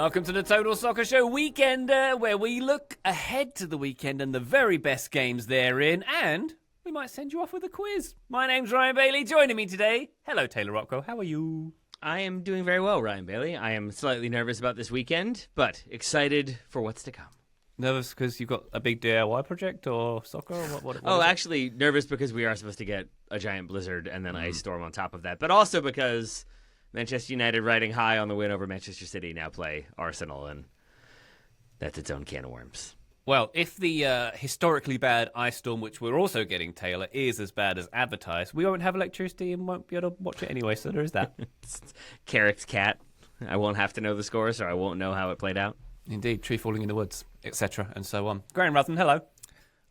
Welcome to the Total Soccer Show Weekender, where we look ahead to the weekend and the very best games therein, and we might send you off with a quiz. My name's Ryan Bailey. Joining me today, hello Taylor Rocco. How are you? I am doing very well, Ryan Bailey. I am slightly nervous about this weekend, but excited for what's to come. Nervous because you've got a big DIY project or soccer? Or what actually, nervous because we are supposed to get a giant blizzard and then ice storm on top of that, but also because Manchester United, riding high on the win over Manchester City, now play Arsenal, and that's its own can of worms. Well, if the historically bad ice storm, which we're also getting, Taylor, is as bad as advertised, we won't have electricity and won't be able to watch it anyway, so there is that. Carrick's cat. I won't have to know the score, so I won't know how it played out. Indeed, tree falling in the woods, etc., and so on. Graham Ruthen, hello.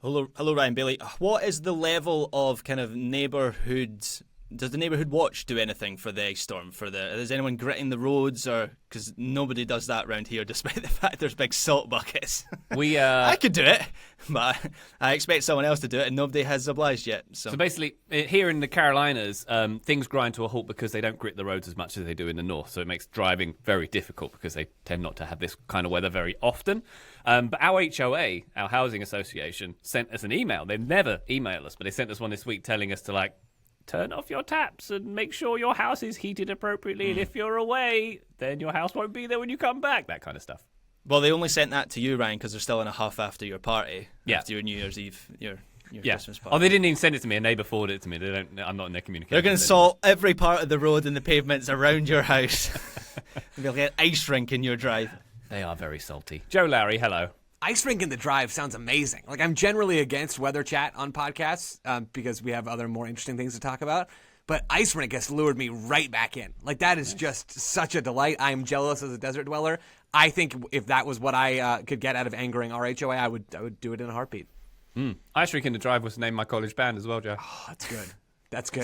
Hello, Ryan Bailey. What is the level of kind of neighbourhood? Does the neighbourhood watch do anything for the ice storm? Is anyone gritting the roads? Or because nobody does that around here, despite the fact there's big salt buckets. I could do it, but I expect someone else to do it, and nobody has obliged yet. So basically, here in the Carolinas, things grind to a halt because they don't grit the roads as much as they do in the north. So it makes driving very difficult because they tend not to have this kind of weather very often. But our HOA, our housing association, sent us an email. They never email us, but they sent us one this week telling us to turn off your taps and make sure your house is heated appropriately. And if you're away, then your house won't be there when you come back. That kind of stuff. Well, they only sent that to you, Ryan, because they're still in a huff after your party. Yeah. After your New Year's Eve, your Christmas party. Oh, they didn't even send it to me. A neighbour forwarded it to me. I'm not in their communication. They're going to salt every part of the road and the pavements around your house. They'll get an ice rink in your drive. They are very salty. Joe Lowry, hello. Ice rink in the drive sounds amazing. I'm generally against weather chat on podcasts because we have other more interesting things to talk about. But ice rink has lured me right back in. That is just such a delight. I am jealous as a desert dweller. I think if that was what I could get out of angering our HOA, I would do it in a heartbeat. Ice rink in the drive was named my college band as well, Joe. Oh, that's good. That's good.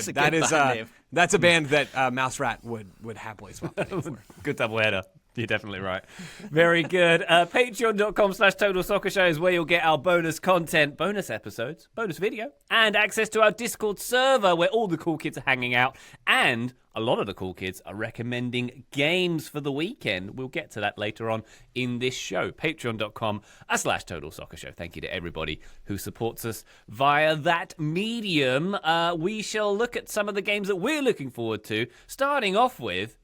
That's a band that Mouse Rat would happily swap the name for. Good doubleheader. You're definitely right. Very good. Patreon.com/Total Soccer Show is where you'll get our bonus content, bonus episodes, bonus video, and access to our Discord server where all the cool kids are hanging out. And a lot of the cool kids are recommending games for the weekend. We'll get to that later on in this show. Patreon.com/Total Soccer Show. Thank you to everybody who supports us via that medium. We shall look at some of the games that we're looking forward to, starting off with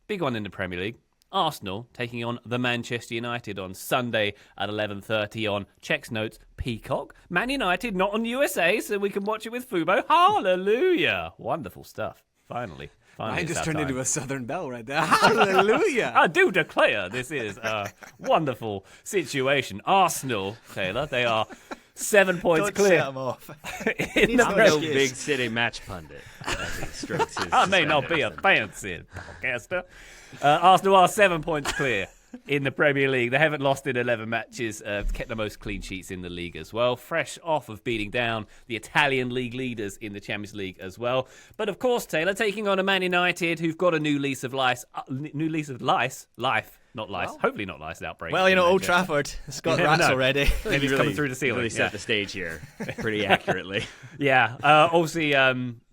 big one in the Premier League. Arsenal taking on the Manchester United on Sunday at 11:30 on Checks Notes Peacock. Man United not on USA, so we can watch it with Fubo. Hallelujah! Wonderful stuff. Finally. I just turned into a Southern Belle right there. Hallelujah! I do declare this is a wonderful situation. Arsenal, Taylor, they are 7 points clear. Set them off. In the no big city match pundit. As he strokes his I may not be a fancy podcaster. Arsenal are 7 points clear in the Premier League. They haven't lost in 11 matches, kept the most clean sheets in the league as well. Fresh off of beating down the Italian league leaders in the Champions League as well. But of course, Taylor, taking on a Man United who've got a new lease of life. Not lice. Well, hopefully not lice outbreak. Well, Old Trafford. It's got rats already. Maybe it's coming through the ceiling. Really set the stage here pretty accurately. Yeah. Obviously,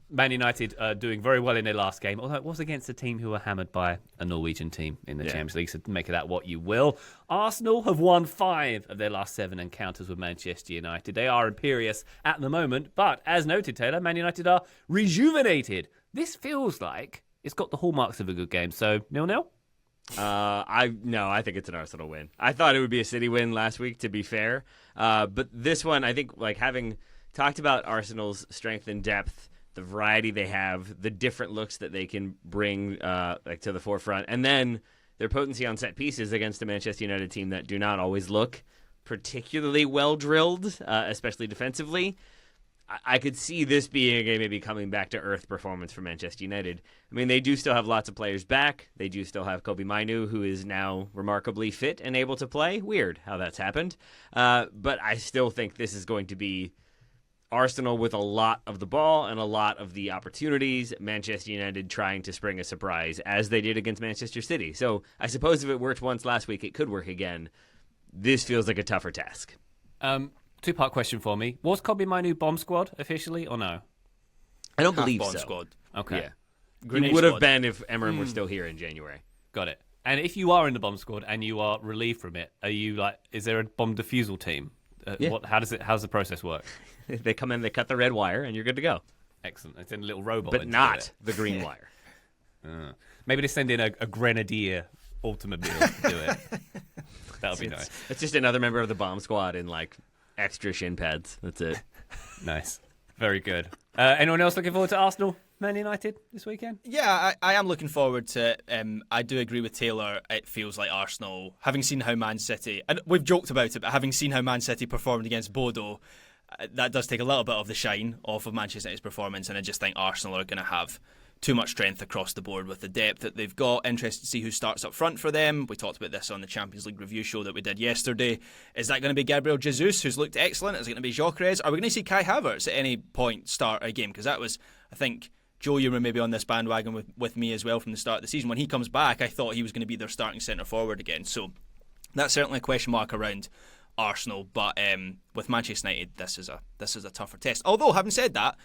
Man United doing very well in their last game, although it was against a team who were hammered by a Norwegian team in the Champions League, so make of that what you will. Arsenal have won 5 of their last 7 encounters with Manchester United. They are imperious at the moment, but as noted, Taylor, Man United are rejuvenated. This feels like it's got the hallmarks of a good game, so 0-0? I think it's an Arsenal win. I thought it would be a City win last week, to be fair. But this one, I think, having talked about Arsenal's strength and depth, the variety they have, the different looks that they can bring to the forefront, and then their potency on set pieces against a Manchester United team that do not always look particularly well drilled, especially defensively. I could see this being a game maybe coming back to earth performance for Manchester United. I mean, they do still have lots of players back. They do still have Kobe Mainu, who is now remarkably fit and able to play. Weird how that's happened. But I still think this is going to be Arsenal with a lot of the ball and a lot of the opportunities. Manchester United trying to spring a surprise, as they did against Manchester City. So I suppose if it worked once last week, it could work again. This feels like a tougher task. Two-part question for me. Was Kobe Mainu bomb squad officially or no? I don't believe bomb so. squad. Okay. Yeah. He would have been if Emery were still here in January. Got it. And if you are in the bomb squad and you are relieved from it, are you like? Is there a bomb defusal team? Yeah. How's the process work? They come in, they cut the red wire, and you're good to go. Excellent. It's in a little robot, But then to not do it. the green wire. Maybe they send in a grenadier automobile to do it. That'll be nice. It's just another member of the bomb squad in like extra shin pads. That's it. Nice. Very good. Anyone else looking forward to Arsenal, Man United this weekend? Yeah, I am looking forward to it. I do agree with Taylor. It feels like Arsenal, having seen how Man City, and we've joked about it, but having seen how Man City performed against Bodo, that does take a little bit of the shine off of Manchester United's performance, and I just think Arsenal are going to have too much strength across the board with the depth that they've got. Interested to see who starts up front for them. We talked about this on the Champions League review show that we did yesterday. Is that going to be Gabriel Jesus, who's looked excellent? Is it going to be Gyökeres? Are we going to see Kai Havertz at any point start a game? Because that was, I think, Joe, you were maybe on this bandwagon with me as well from the start of the season. When he comes back, I thought he was going to be their starting centre forward again. So that's certainly a question mark around Arsenal. But with Manchester United, this is a tougher test. Although, having said that,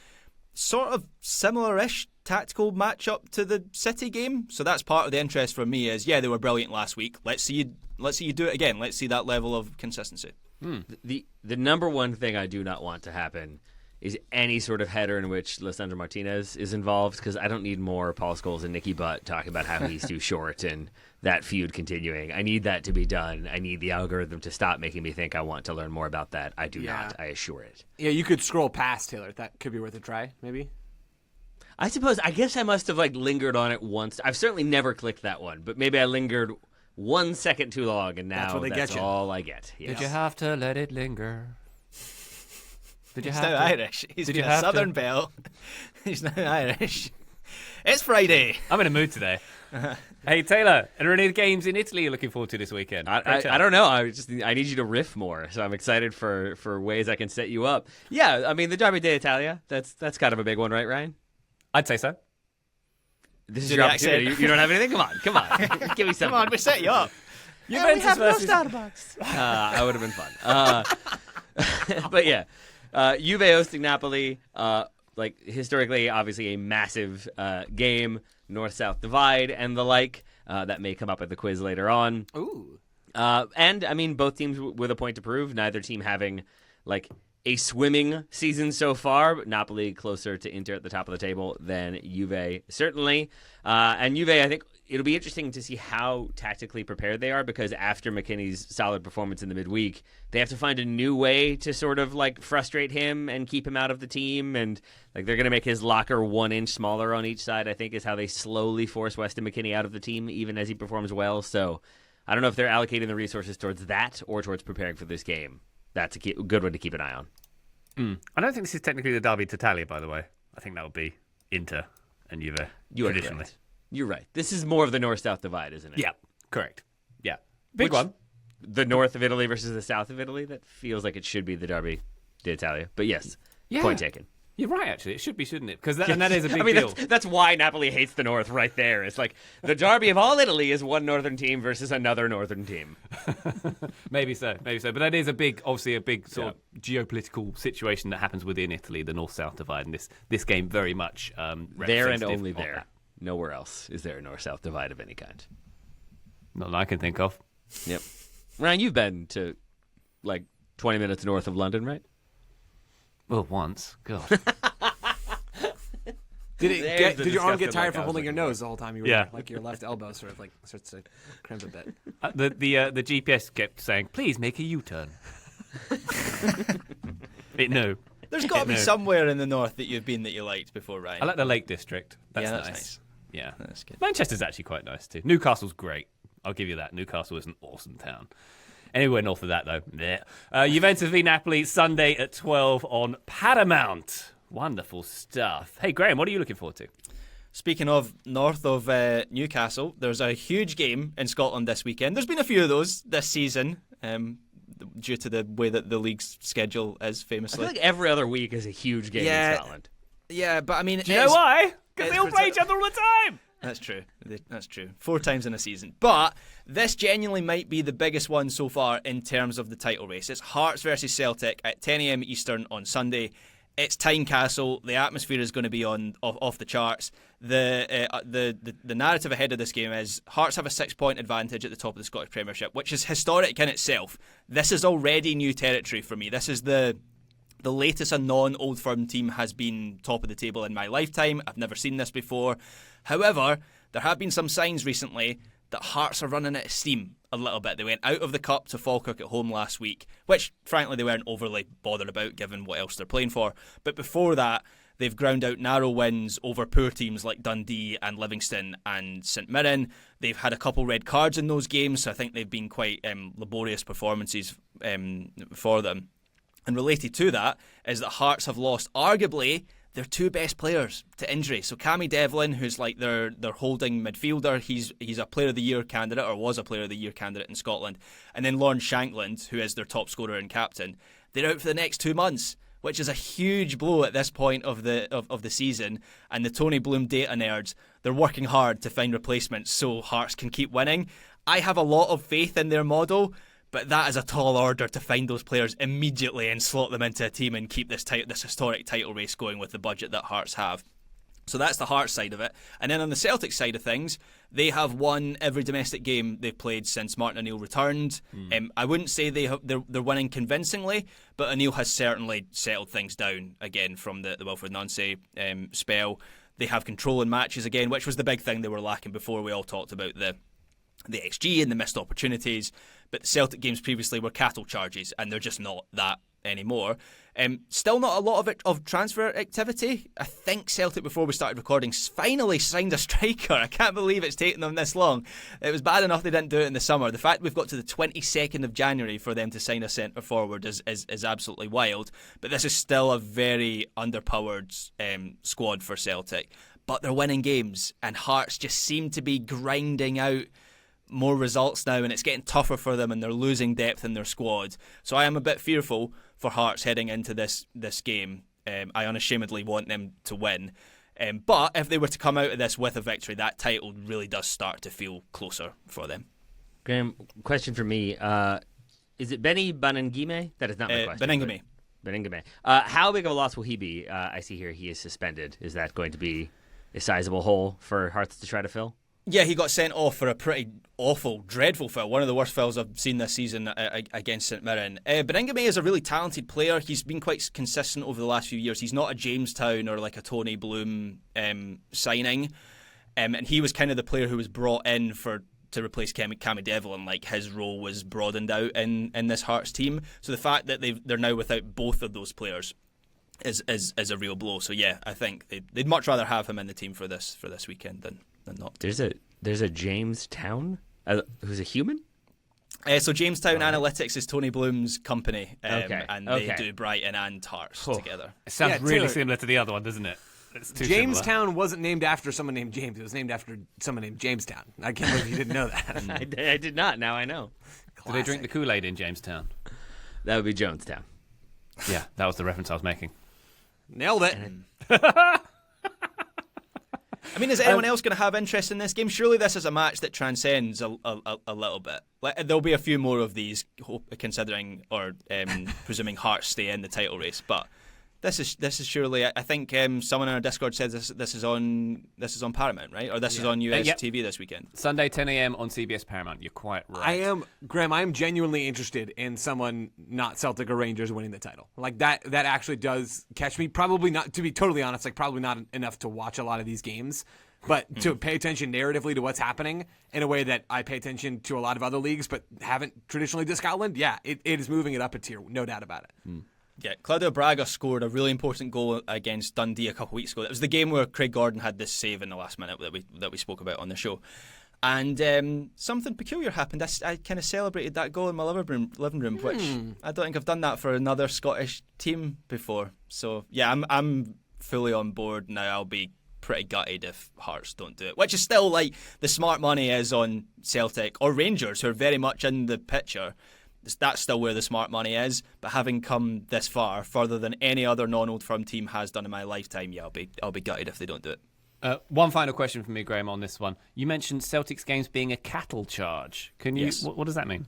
sort of similar-ish tactical matchup to the City game. So that's part of the interest for me is, they were brilliant last week. Let's see you do it again. Let's see that level of consistency. The number one thing I do not want to happen is any sort of header in which Lisandro Martinez is involved, because I don't need more Paul Scholes and Nicky Butt talking about how he's too short and that feud continuing. I need that to be done. I need the algorithm to stop making me think I want to learn more about that. I do not. I assure it. Yeah, you could scroll past Taylor. That could be worth a try, maybe. I guess I must have lingered on it once. I've certainly never clicked that one, but maybe I lingered 1 second too long, and now that's all I get. Yes. Did you have to let it linger? Did you He's have now to? Irish. He's Did been you a have to? Southern belle. He's now Irish. It's Friday. I'm in a mood today. Hey, Taylor, are there any games in Italy you're looking forward to this weekend? I don't know. I need you to riff more, so I'm excited for ways I can set you up. Yeah, I mean the Derby d'Italia. That's kind of a big one, right, Ryan? I'd say so. This is Do your the accent. opportunity. You don't have anything. Come on. Give me something. Come on, we set you up. Juventus versus I would have been fun. But yeah, Juve hosting Napoli. Historically, obviously a massive game, North-South divide and the like. That may come up at the quiz later on. Ooh. And I mean, both teams with a point to prove. Neither team having a swimming season so far, but Napoli closer to Inter at the top of the table than Juve, certainly. And Juve, I think it'll be interesting to see how tactically prepared they are, because after McKinney's solid performance in the midweek, they have to find a new way to sort of frustrate him and keep him out of the team. And they're going to make his locker 1 inch smaller on each side, I think, is how they slowly force Weston McKennie out of the team, even as he performs well. So I don't know if they're allocating the resources towards that or towards preparing for this game. That's a good one to keep an eye on. I don't think this is technically the Derby d'Italia, by the way. I think that would be Inter and Juve traditionally. Correct. You're right. This is more of the North-South divide, isn't it? Yeah, correct. Yeah. Big one. The north of Italy versus the south of Italy? That feels like it should be the Derby d'Italia. But yes, point taken. You're right, actually. It should be, shouldn't it? Because that is a big deal. That's why Napoli hates the north right there. It's the Derby of all Italy is one northern team versus another northern team. Maybe so. But that is obviously a big sort of geopolitical situation that happens within Italy, the North-South divide, and this game very much there and representative only of there. that. Nowhere else is there a North-South divide of any kind. Not that I can think of. Yep. Ryan, you've been to 20 minutes north of London, right? Well, once. God. Did your arm get tired from holding your nose the whole time you were Yeah. there? Your left elbow sort of starts to crimp a bit. The GPS kept saying, "Please make a U-turn." It knew. There's got to be somewhere in the north that you've been that you liked before, Ryan. I like the Lake District. That's Yeah, that's nice. nice. Yeah, That's good. Manchester's actually quite nice too. Newcastle's great. I'll give you that. Newcastle is an awesome town. Anywhere north of that, though. Juventus v Napoli, Sunday at 12 on Paramount. Wonderful stuff. Hey, Graham, what are you looking forward to? Speaking of north of Newcastle, there's a huge game in Scotland this weekend. There's been a few of those this season, due to the way that the league's schedule is I famously. feel like every other week is a huge game in Scotland. Yeah, but I mean... Do you know why? Because they all play each other all the time. That's true. That's true. 4 times in a season. But this genuinely might be the biggest one so far in terms of the title race. It's Hearts versus Celtic at 10 a.m. Eastern on Sunday. It's Tynecastle. The atmosphere is going to be off the charts. The narrative ahead of this game is Hearts have a 6-point advantage at the top of the Scottish Premiership, which is historic in itself. This is already new territory for me. This is the latest a non-Old Firm team has been top of the table in my lifetime. I've never seen this before. However, there have been some signs recently that Hearts are running out of steam a little bit. They went out of the Cup to Falkirk at home last week, which frankly they weren't overly bothered about given what else they're playing for. But before that, they've ground out narrow wins over poor teams like Dundee and Livingston and St Mirren. They've had a couple red cards in those games, so I think they've been quite laborious performances for them. And related to that is that Hearts have lost arguably their 2 best players to injury. So Cammy Devlin, who's like their holding midfielder, he's a Player of the Year candidate, or was a Player of the Year candidate in Scotland. And then Lawrence Shankland, who is their top scorer and captain. They're out for the next 2 months, which is a huge blow at this point of the season. And the Tony Bloom data nerds, they're working hard to find replacements so Hearts can keep winning. I have a lot of faith in their model, but that is a tall order to find those players immediately and slot them into a team and keep this historic title race going with the budget that Hearts have. So that's the Hearts side of it. And then on the Celtic side of things, they have won every domestic game they've played since Martin O'Neill returned. I wouldn't say they're winning convincingly, but O'Neill has certainly settled things down again from the Wilfred Nancy spell. They have control in matches again, which was the big thing they were lacking before. We all talked about the XG and the missed opportunities, but the Celtic games previously were cattle charges, and they're just not that anymore. Still not a lot of transfer activity. I think Celtic, before we started recording, finally signed a striker. I can't believe it's taken them this long. It was bad enough they didn't do it in the summer. The fact we've got to the 22nd of January for them to sign a centre forward is absolutely wild. But this is still a very underpowered squad for Celtic. But they're winning games, and Hearts just seem to be grinding out more results now, and it's getting tougher for them, and they're losing depth in their squad. So I am a bit fearful for Hearts heading into this game. I unashamedly want them to win. But if they were to come out of this with a victory, that title really does start to feel closer for them. Graham, question for me. Is it Benny Banangime? That is not my question. Banangime. How big of a loss will he be? I see here he is suspended. Is that going to be a sizable hole for Hearts to try to fill? Yeah, he got sent off for a pretty awful, dreadful foul. One of the worst fouls I've seen this season against St Mirren. Baningame is a really talented player. He's been quite consistent over the last few years. He's not a Jamestown or like a Tony Bloom signing. And he was kind of the player who was brought in to replace Cammy Devlin. Like, his role was broadened out in this Hearts team. So the fact that they're now without both of those players is a real blow. So yeah, I think they'd much rather have him in the team for this weekend than not. There's a Jamestown who's a human. So Jamestown Analytics is Tony Bloom's company, and they do Brighton and Hearts together. It sounds really similar to the other one, doesn't it? It's too Jamestown similar. wasn't named after someone named James. It was named after someone named Jamestown. I can't believe you didn't know that. I did not. Now I know. Do they drink the Kool-Aid in Jamestown? That would be Jonestown. Yeah, that was the reference I was making. Nailed it. I mean, is anyone else going to have interest in this game? Surely this is a match that transcends a little bit. There'll be a few more of these, considering or presuming Hearts stay in the title race. But this is surely. I think someone in our Discord said this is on Paramount, right? Or this is on USTV this weekend. Sunday 10 a.m. on CBS Paramount. You're quite right. Graham, I am genuinely interested in someone not Celtic or Rangers winning the title. Like that actually does catch me. Probably not, to be totally honest, like probably not enough to watch a lot of these games. But to pay attention narratively to what's happening in a way that I pay attention to a lot of other leagues but haven't traditionally to Scotland, yeah, it is moving it up a tier, no doubt about it. Yeah, Claudio Braga scored a really important goal against Dundee a couple of weeks ago. It was the game where Craig Gordon had this save in the last minute that we spoke about on the show. And something peculiar happened. I kind of celebrated that goal in my living room, which I don't think I've done that for another Scottish team before. So yeah, I'm fully on board now. I'll be pretty gutted if Hearts don't do it, which is still like the smart money is on Celtic or Rangers, who are very much in the picture. That's still where the smart money is. But having come this far, further than any other non-Old Firm team has done in my lifetime, yeah, I'll be gutted if they don't do it. One final question from me, Graham, on this one. You mentioned Celtic's games being a cattle charge. Can you? Yes. What does that mean?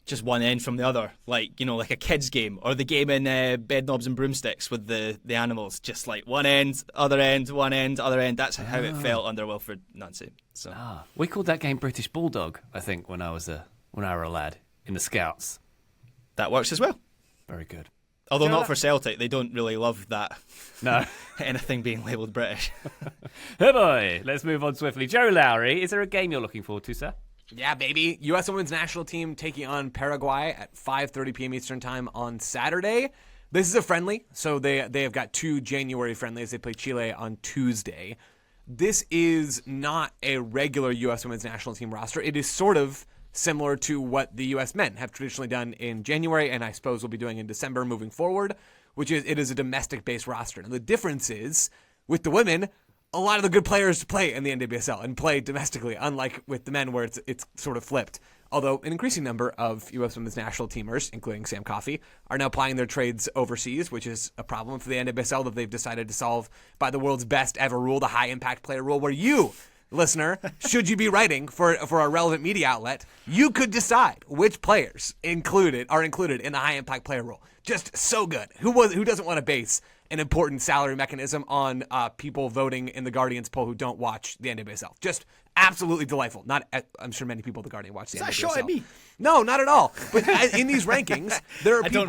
just one end from the other, like like a kids game or the game in Bed Knobs and Broomsticks with the animals, just like one end, other end, one end, other end. That's how it felt under Wilfred Nancy. So we called that game British Bulldog, I think, when I was a lad in the Scouts. that works as well. Very good. Although not for Celtic, they don't really love that. No. Anything being labelled British. Hey boy, let's move on swiftly. Joe Lowry, is there a game you're looking forward to, sir? Yeah, baby. U.S. Women's National Team taking on Paraguay at 5:30 p.m. Eastern Time on Saturday. This is a friendly, so they have got 2 January friendlies. They play Chile on Tuesday. This is not a regular U.S. Women's National Team roster. It is sort of similar to what the U.S. men have traditionally done in January, and I suppose will be doing in December moving forward, which is it is a domestic-based roster. And the difference is, with the women, a lot of the good players play in the NWSL and play domestically, unlike with the men where it's sort of flipped. Although an increasing number of U.S. Women's National Teamers, including Sam Coffey, are now plying their trades overseas, which is a problem for the NWSL that they've decided to solve by the world's best ever rule, the high-impact player rule, where you, listener, should you be writing for a relevant media outlet, you could decide which players are included in the high-impact player rule. Just so good. Who doesn't want to base an important salary mechanism on people voting in the Guardians poll who don't watch the NWSL? Just absolutely delightful. I'm sure many people at the Guardian watch the NWSL. Is that a shot at me? No, not at all. But in these rankings, there are people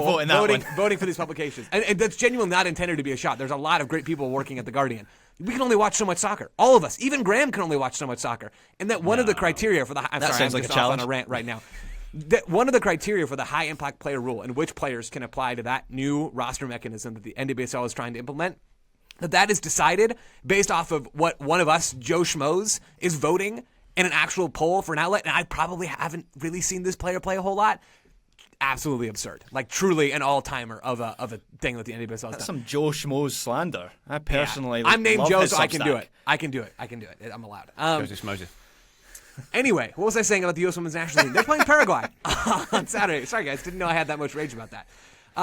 voting for these publications. And that's genuinely not intended to be a shot. There's a lot of great people working at the Guardian. We can only watch so much soccer. All of us. Even Graham can only watch so much soccer. And that one of the criteria for the... I'm sounds like a challenge. On a rant right now. That one of the criteria for the high-impact player rule and which players can apply to that new roster mechanism that the NWSL is trying to implement, that is decided based off of what one of us, Joe Schmoes, is voting in an actual poll for an outlet, and I probably haven't really seen this player play a whole lot. Absolutely absurd. Like, truly an all-timer of a thing that the NWSL has done. That's some Joe Schmoes slander. I personally I'm named love Joe, his so I can do Substack. it. I can do it. I'm allowed. Joseph Moses. Anyway, what was I saying about the U.S. Women's National Team? They're playing Paraguay on Saturday. Sorry, guys. Didn't know I had that much rage about that.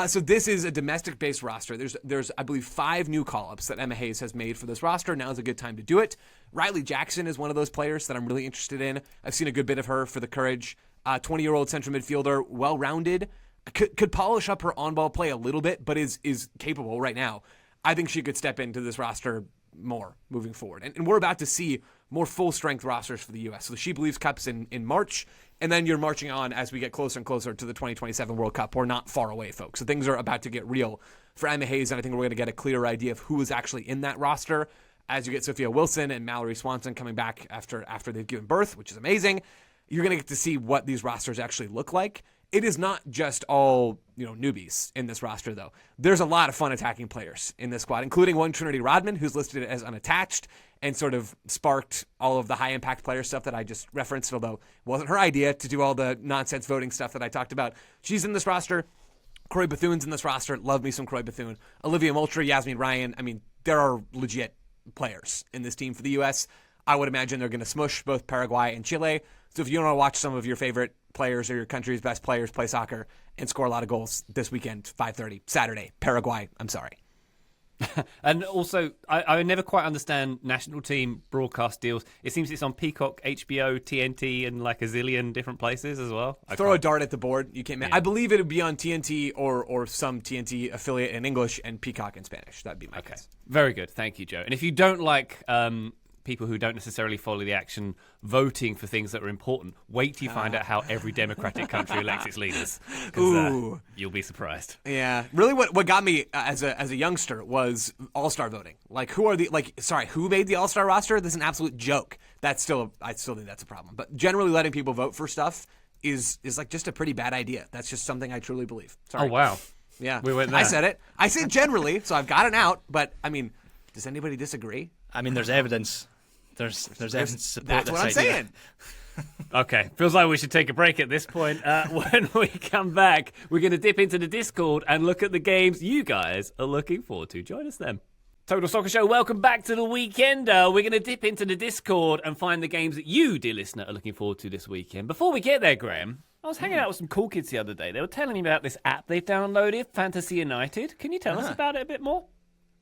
So this is a domestic-based roster. There's I believe 5 new call-ups that Emma Hayes has made for this roster. Now is a good time to do it. Riley Jackson is one of those players that I'm really interested in. I've seen a good bit of her for the Courage. 20-year-old central midfielder, well-rounded. Could polish up her on-ball play a little bit, but is capable right now. I think she could step into this roster more moving forward. And we're about to see more full-strength rosters for the U.S. So the She Believes Cup's in March, and then you're marching on as we get closer and closer to the 2027 World Cup. We're not far away, folks. So things are about to get real for Emma Hayes, and I think we're going to get a clearer idea of who is actually in that roster as you get Sophia Wilson and Mallory Swanson coming back after they've given birth, which is amazing. You're going to get to see what these rosters actually look like. It is not just all newbies in this roster, though. There's a lot of fun attacking players in this squad, including one Trinity Rodman, who's listed as unattached and sort of sparked all of the high-impact player stuff that I just referenced, although it wasn't her idea to do all the nonsense voting stuff that I talked about. She's in this roster. Croy Bethune's in this roster. Love me some Croy Bethune. Olivia Moultrie, Yasmin Ryan. I mean, there are legit players in this team for the U.S. I would imagine they're going to smush both Paraguay and Chile. So if you want to watch some of your favorite players or your country's best players play soccer and score a lot of goals this weekend, 5:30, Saturday, Paraguay, I'm sorry. And also, I never quite understand national team broadcast deals. It seems it's on Peacock, HBO, TNT, and like a zillion different places as well. Throw a dart at the board. You can't. I believe it would be on TNT or some TNT affiliate in English and Peacock in Spanish. That'd be my guess. Very good. Thank you, Joe. And if you don't like people who don't necessarily follow the action voting for things that are important, wait till you find out how every democratic country elects its leaders. Because you'll be surprised. Yeah. Really what got me as a youngster was all-star voting. Like, who made the all-star roster? This is an absolute joke. I still think that's a problem. But generally letting people vote for stuff is like just a pretty bad idea. That's just something I truly believe. Sorry. Oh, wow. Yeah. We went there. I said it. I said generally, so I've got it out. But, I mean, does anybody disagree? I mean, there's evidence. There's evidence to support That's this what I'm idea. saying. Okay, feels like we should take a break at this point. When we come back, we're going to dip into the Discord and look at the games you guys are looking forward to. Join us then. Total Soccer Show, welcome back to the Weekender. We're going to dip into the Discord and find the games that you, dear listener, are looking forward to this weekend. Before we get there, Graham, I was hanging out with some cool kids the other day. They were telling me about this app they've downloaded, Fantasy United. Can you tell us about it a bit more?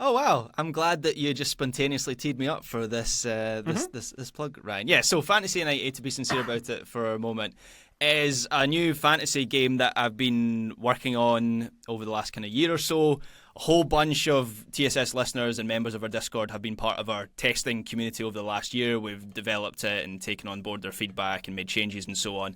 Oh wow! I'm glad that you just spontaneously teed me up for this this plug, Ryan. Yeah. So Fantasy United, to be sincere about it for a moment, is a new fantasy game that I've been working on over the last kind of year or so. A whole bunch of TSS listeners and members of our Discord have been part of our testing community over the last year. We've developed it and taken on board their feedback and made changes and so on.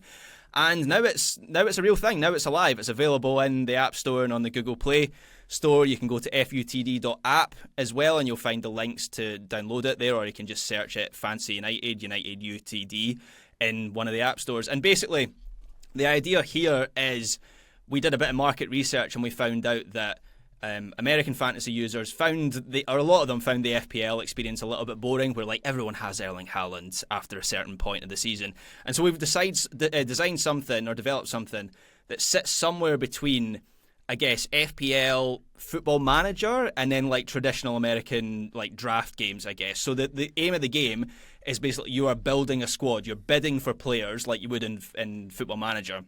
And now it's a real thing. Now it's alive. It's available in the App Store and on the Google Play Store. You can go to futd.app as well, and you'll find the links to download it there, or you can just search it Fancy United, United UTD, in one of the app stores. And basically, the idea here is we did a bit of market research and we found out that American fantasy users a lot of them found the FPL experience a little bit boring, where like everyone has Erling Haaland after a certain point of the season. And so we've designed something or developed something that sits somewhere between, I guess, FPL, Football Manager, and then like traditional American like draft games, I guess. So the aim of the game is basically you are building a squad. You're bidding for players like you would in Football Manager.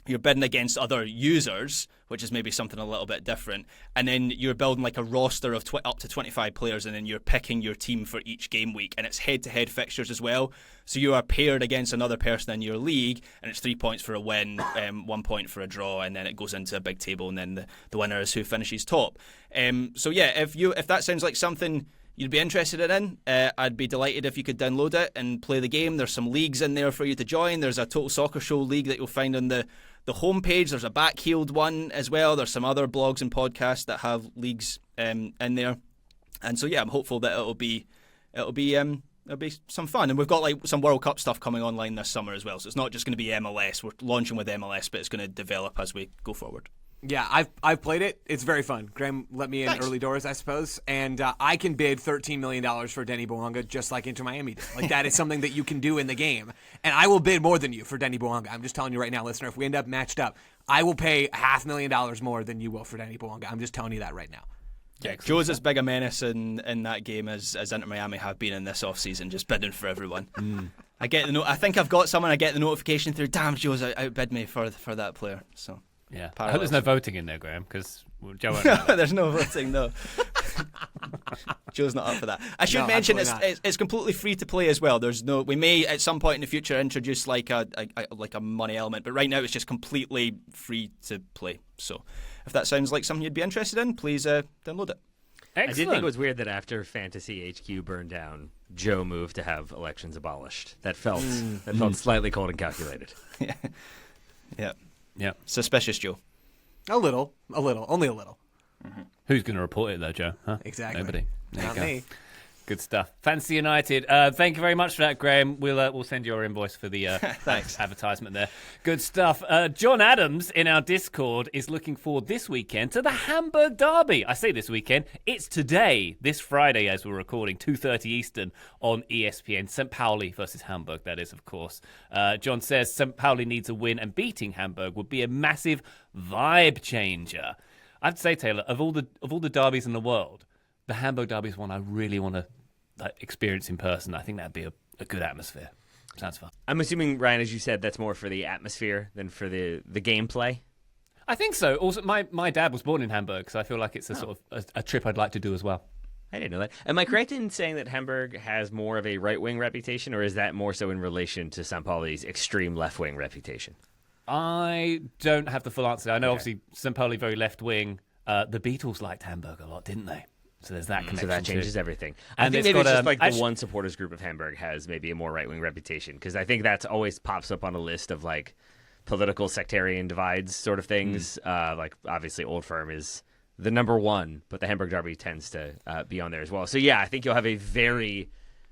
You're bidding against other users, which is maybe something a little bit different. And then you're building like a roster of up to 25 players, and then you're picking your team for each game week. And it's head-to-head fixtures as well. So you are paired against another person in your league, and it's 3 points for a win, 1 point for a draw, and then it goes into a big table, and then the winner is who finishes top. So yeah, if that sounds like something you'd be interested in, I'd be delighted if you could download it and play the game. There's some leagues in there for you to join. There's a Total Soccer Show league that you'll find on the homepage. There's a Backheeled one as well. There's some other blogs and podcasts that have leagues in there. And so yeah, I'm hopeful that it'll be some fun. And we've got like some World Cup stuff coming online this summer as well. So it's not just going to be MLS. We're launching with MLS, but it's going to develop as we go forward. Yeah, I've played it. It's very fun. Graham let me in early doors, I suppose, and I can bid $13 million for Denny Bouanga just like Inter Miami did. Like, that is something that you can do in the game, and I will bid more than you for Denny Bouanga. I'm just telling you right now, listener, if we end up matched up, I will pay $500,000 more than you will for Denny Bouanga. I'm just telling you that right now. Yeah, Joe's as big a menace in that game as Inter Miami have been in this off-season, just bidding for everyone. I get I think I've got someone. I get the notification through. Damn, Joe's outbid me for that player. So. Yeah, Parallels. I hope there's no voting in there, Graham, because Joe won't know. There's no voting, no. Joe's not up for that. I should mention it's completely free to play as well. We may at some point in the future introduce like a money element, but right now it's just completely free to play. So if that sounds like something you'd be interested in, please download it. Excellent. I did think it was weird that after Fantasy HQ burned down, Joe moved to have elections abolished. That felt slightly cold and calculated. Yeah. Yeah. Suspicious, Joe. A little, only a little. Mm-hmm. Who's going to report it though, Joe? Huh? Exactly. Nobody. There Not you go. me. Good stuff. Fantasy United. Thank you very much for that, Graham. We'll send you our invoice for the advertisement there. Good stuff. John Adams in our Discord is looking forward this weekend to the Hamburg Derby. I say this weekend. It's today, this Friday, as we're recording, 2:30 Eastern on ESPN. St. Pauli versus Hamburg, that is, of course. John says St. Pauli needs a win, and beating Hamburg would be a massive vibe changer. I have to say, Taylor, of all the derbies in the world, the Hamburg Derby is one I really want to experience in person. I think that'd be a good atmosphere. Sounds fun. I'm assuming, Ryan, as you said, that's more for the atmosphere than for the gameplay. I think so. Also, my dad was born in Hamburg, so I feel like it's a sort of a trip I'd like to do as well. I didn't know that. Am I correct in saying that Hamburg has more of a right-wing reputation, or is that more so in relation to St. Pauli's extreme left-wing reputation? I don't have the full answer. I know, obviously, St. Pauli very left-wing. The Beatles liked Hamburg a lot, didn't they? So there's that connection. So that changes everything. And I think maybe it's just like the one supporters group of Hamburg has maybe a more right-wing reputation, because I think that's always pops up on a list of like political sectarian divides sort of things. Like obviously Old Firm is the number one, but the Hamburg Derby tends to be on there as well. So yeah, I think you'll have a very,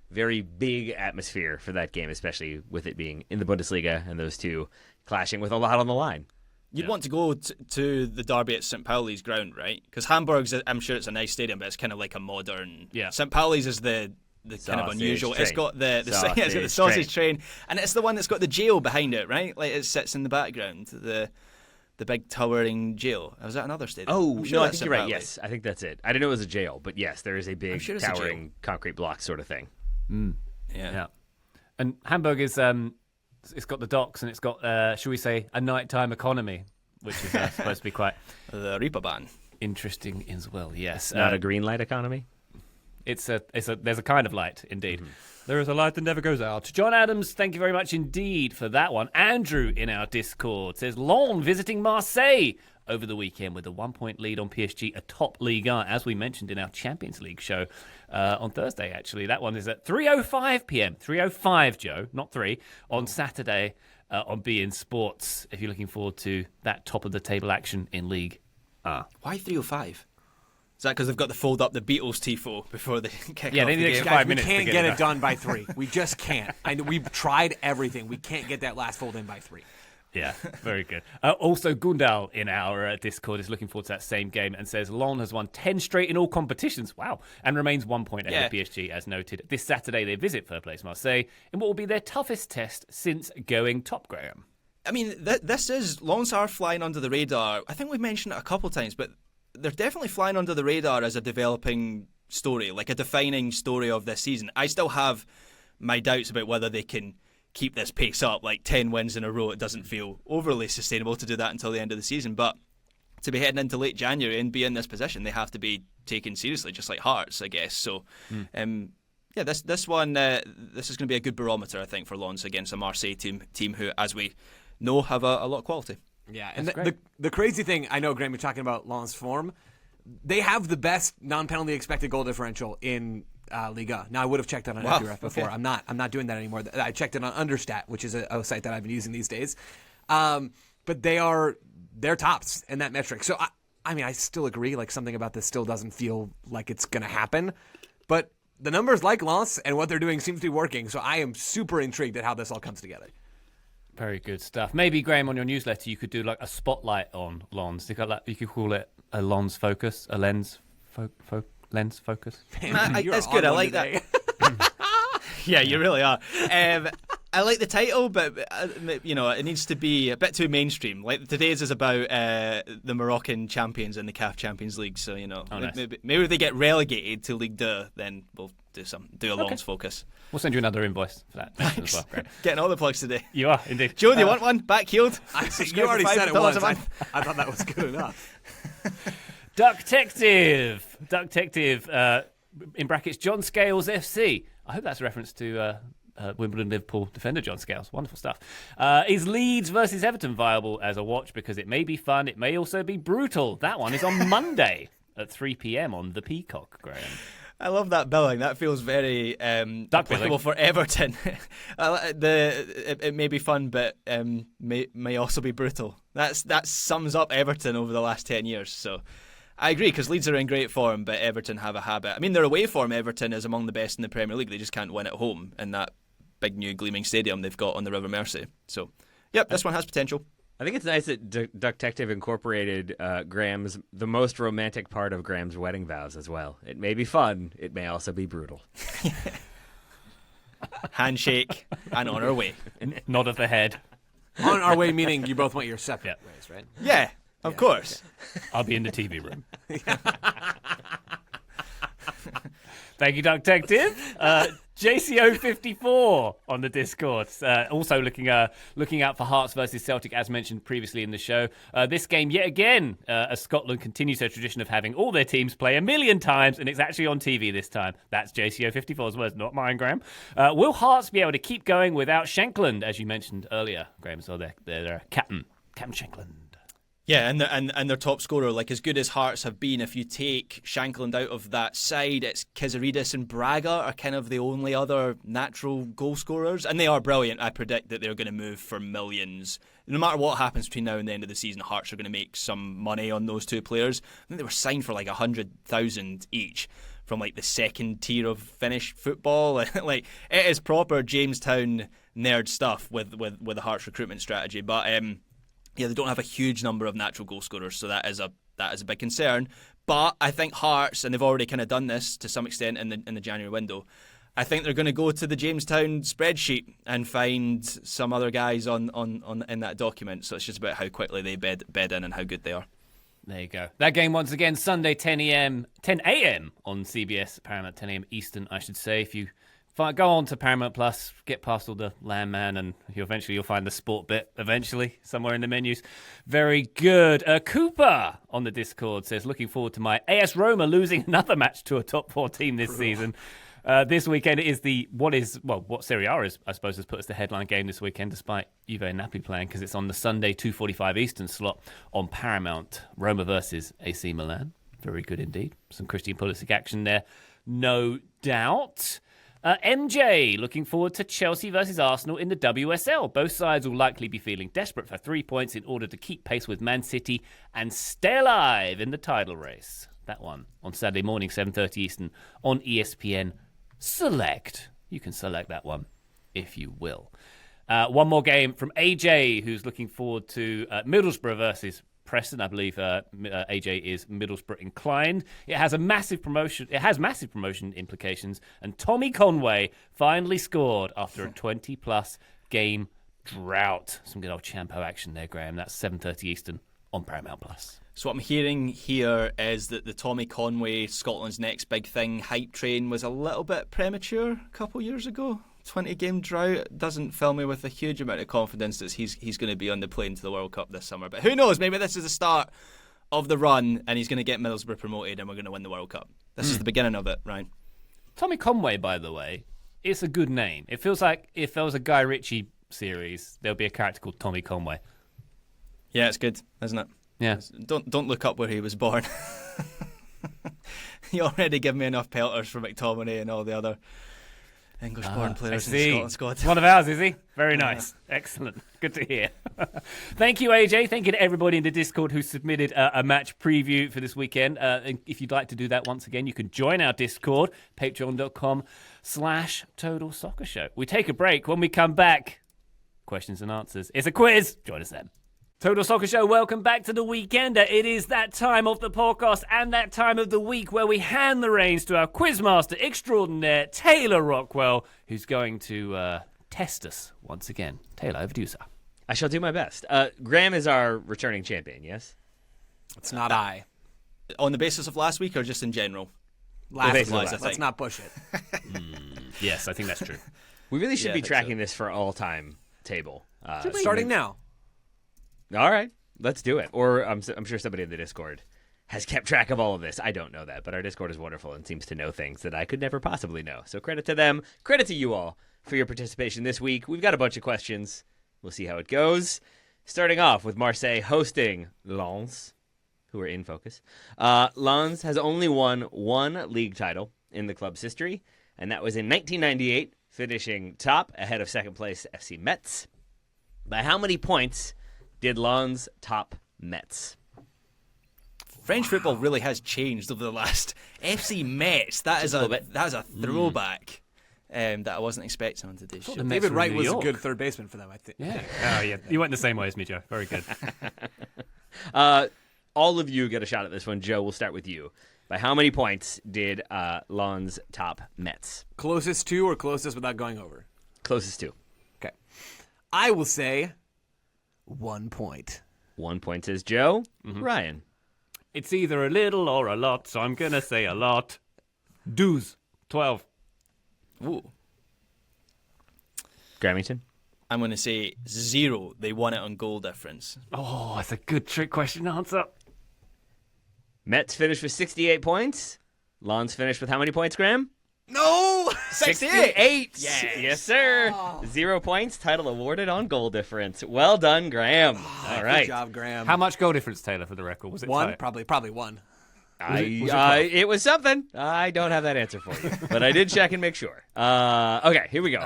very big atmosphere for that game, especially with it being in the Bundesliga and those two clashing with a lot on the line. You'd want to go to the derby at St. Pauli's ground, right? Because Hamburg's, I'm sure it's a nice stadium, but it's kind of like a modern. Yeah. St. Pauli's is the kind of unusual. Train. It's got the sausage train, and it's the one that's got the jail behind it, right? Like it sits in the background, the big towering jail. Was that another stadium? Oh, sure no, I think you're right. Yes, I think that's it. I didn't know it was a jail, but yes, there is a big towering concrete block sort of thing. Yeah. And Hamburg is it's got the docks, and it's got, shall we say, a nighttime economy, which is supposed to be quite... The Reeperbahn. interesting as well. Yes, Not a green light economy. there's a kind of light indeed. There is a light that never goes out. John Adams, thank you very much indeed for that one. Andrew in our Discord says Lens visiting Marseille over the weekend with a 1-point lead on PSG, a top Ligue 1, as we mentioned in our Champions League show on Thursday, actually. That one is at 3:05 p.m. 3:05, Joe, not 3, on Saturday on beIN Sports, if you're looking forward to that top-of-the-table action in League 1. Why 3:05? Is that because they've got to fold up the Beatles tifo before they kick Yeah, off they the need game? extra Guys, 5 we minutes. can't to get it it done by 3. We just can't. We've tried everything. We can't get that last fold in by 3. Yeah, very good. Also, Gundal in our Discord is looking forward to that same game and says Lens has won 10 straight in all competitions. Wow. And remains 1 point ahead of PSG, as noted. This Saturday, they visit Third Place Marseille in what will be their toughest test since going top, Graham. I mean, this is Lens are flying under the radar. I think we've mentioned it a couple of times, but they're definitely flying under the radar as a developing story, like a defining story of this season. I still have my doubts about whether they can keep this pace up. Like 10 wins in a row, it doesn't feel overly sustainable to do that until the end of the season. But to be heading into late January and be in this position, they have to be taken seriously, just like Hearts, I guess. So, this one, this is going to be a good barometer, I think, for Lens against a Marseille team who, as we know, have a lot of quality. Yeah, and the crazy thing, I know, Graham, you're talking about Lens' form. They have the best non-penalty expected goal differential in Liga. Now, I would have checked that on FURF before. Okay. I'm not doing that anymore. I checked it on Understat, which is a site that I've been using these days. But they're tops in that metric. So I still agree. Like, something about this still doesn't feel like it's going to happen. But the numbers like Lens and what they're doing seems to be working. So I am super intrigued at how this all comes together. Very good stuff. Maybe, Graham, on your newsletter, you could do like a spotlight on Lens. You could call it a Lens focus, a lens focus. That's good. I like that. Yeah, you really are. I like the title, but it needs to be a bit too mainstream. Like today's is about the Moroccan champions in the CAF Champions League. So nice. maybe if they get relegated to Ligue 2, then we'll do a Lens focus. We'll send you another invoice for that as well. Great. Getting all the plugs today. You are indeed. Joe, do you want one? Back-heeled? You already said it once. $5 I thought that was good enough. Duck Detective, in brackets, John Scales FC. I hope that's a reference to Wimbledon Liverpool defender John Scales. Wonderful stuff. Is Leeds versus Everton viable as a watch? Because it may be fun, it may also be brutal. That one is on Monday at 3 p.m. on the Peacock, Graham. I love that billing. That feels very applicable for Everton. It may be fun, but may also be brutal. That sums up Everton over the last 10 years. So I agree, because Leeds are in great form, but Everton have a habit. I mean, their away form, Everton, is among the best in the Premier League. They just can't win at home in that big new gleaming stadium they've got on the River Mersey. So, yep, this one has potential. I think it's nice that Duck Detective incorporated the most romantic part of Graham's wedding vows as well. It may be fun. It may also be brutal. Handshake and on our way. Nod of the head. On our way, meaning you both went your separate ways, right? Yeah, of course. I'll be in the TV room. Thank you, Duck Detective. JCO54 on the Discord. Also looking out for Hearts versus Celtic, as mentioned previously in the show. This game, yet again, as Scotland continues their tradition of having all their teams play 1,000,000 times, and it's actually on TV this time. That's JCO54's words, not mine, Graham. Will Hearts be able to keep going without Shankland, as you mentioned earlier, Graham? So they're Captain Shankland. Yeah, and their top scorer, like as good as Hearts have been, if you take Shankland out of that side, it's Kizaridis and Braga are kind of the only other natural goal scorers, and they are brilliant. I predict that they're going to move for millions. No matter what happens between now and the end of the season, Hearts are going to make some money on those two players. I think they were signed for like 100,000 each from like the second tier of Finnish football. Like it is proper Jamestown nerd stuff with the Hearts recruitment strategy, but yeah, they don't have a huge number of natural goal scorers, so that is a big concern. But I think Hearts, and they've already kind of done this to some extent in the January window, I think they're going to go to the Jamestown spreadsheet and find some other guys on in that document. So it's just about how quickly they bed in and how good they are. There you go. That game once again Sunday 10 a.m. on CBS Paramount, 10 a.m. Eastern, I should say. If you Go on to Paramount Plus, get past all the Landman, and you'll find the sport bit eventually somewhere in the menus. Very good. Cooper on the Discord says, looking forward to my AS Roma losing another match to a top 4 team this season. This weekend it is what Serie A is, I suppose, has put as the headline game this weekend, despite Juve and Napoli playing, because it's on the Sunday 2:45 Eastern slot on Paramount. Roma versus AC Milan. Very good indeed. Some Christian Pulisic action there, no doubt. MJ, looking forward to Chelsea versus Arsenal in the WSL. Both sides will likely be feeling desperate for 3 points in order to keep pace with Man City and stay alive in the title race. That one on Saturday morning, 7:30 Eastern on ESPN Select. You can select that one if you will. One more game from AJ, who's looking forward to Middlesbrough versus Preston. I believe AJ is Middlesbrough inclined. It has massive promotion implications, and Tommy Conway finally scored after a 20-plus game drought. Some good old Champo action there, Graham. That's 7:30 Eastern on Paramount Plus. So what I'm hearing here is that the Tommy Conway, Scotland's next big thing, hype train was a little bit premature a couple years ago. 20-game drought doesn't fill me with a huge amount of confidence that he's going to be on the plane to the World Cup this summer. But who knows? Maybe this is the start of the run and he's going to get Middlesbrough promoted and we're going to win the World Cup. This is the beginning of it, Ryan. Tommy Conway, by the way, it's a good name. It feels like if there was a Guy Ritchie series, there'll be a character called Tommy Conway. Yeah, it's good, isn't it? Yeah. Don't look up where he was born. You already give me enough pelters for McTominay and all the other English-born players in the Scotland squad. One of ours, is he? Very nice. Excellent. Good to hear. Thank you, AJ. Thank you to everybody in the Discord who submitted a match preview for this weekend. And if you'd like to do that once again, you can join our Discord, patreon.com/Total Soccer Show. We take a break. When we come back, questions and answers. It's a quiz. Join us then. Total Soccer Show, welcome back to the Weekender. It is that time of the podcast and that time of the week where we hand the reins to our quizmaster extraordinaire, Taylor Rockwell, who's going to test us once again. Taylor, over to you, sir. I shall do my best. Graham is our returning champion, yes? It's not I. On the basis of last week or just in general? Let's think. not push it. Yes, I think that's true. We really should Yeah, be I think tracking this for all-time table. Starting now. All right, let's do it. Or I'm sure somebody in the Discord has kept track of all of this. I don't know that, but our Discord is wonderful and seems to know things that I could never possibly know. So credit to them. Credit to you all for your participation this week. We've got a bunch of questions. We'll see how it goes. Starting off with Marseille hosting Lens, who are in focus. Lens has only won one league title in the club's history, and that was in 1998, finishing top ahead of second place FC Metz. By how many points did Lens top Metz? French football really has changed over the last FC Metz. That is a throwback that I wasn't expecting on today's show. David Wright was a good third baseman for them, I think. Yeah. Oh, yeah. You went the same way as me, Joe. Very good. All of you get a shot at this one. Joe, we'll start with you. By how many points did Lens top Metz? Closest to or closest without going over? Closest to. Okay. I will say 1 point. 1 point says Joe. Ryan. It's either a little or a lot, so I'm going to say a lot. 12. Ooh. Gramington. I'm going to say 0. They won it on goal difference. Oh, that's a good trick question answer. Metz finished with 68 points. Lens finished with how many points, Graham? No! 68. Yes. Yes, sir. 0 points. Title awarded on goal difference. Well done, Graham. All right. Good job, Graham. How much goal difference, Taylor, for the record? Was it One? tight? Probably one. It was something. I don't have that answer for you, but I did check and make sure. Okay, here we go.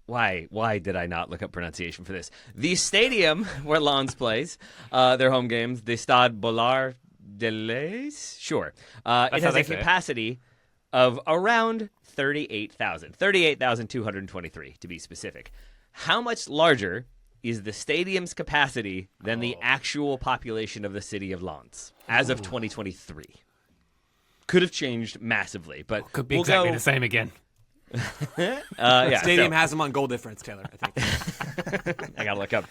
Why did I not look up pronunciation for this? The stadium where Lens plays their home games, the Stade Bollard de l'Es? Sure. It has a capacity of around 38,000. 38,223 to be specific. How much larger is the stadium's capacity than the actual population of the city of Lens as of 2023? Could have changed massively, but could be exactly the same again. Yeah, Stadium has them on goal difference, Taylor, I think. I got to look up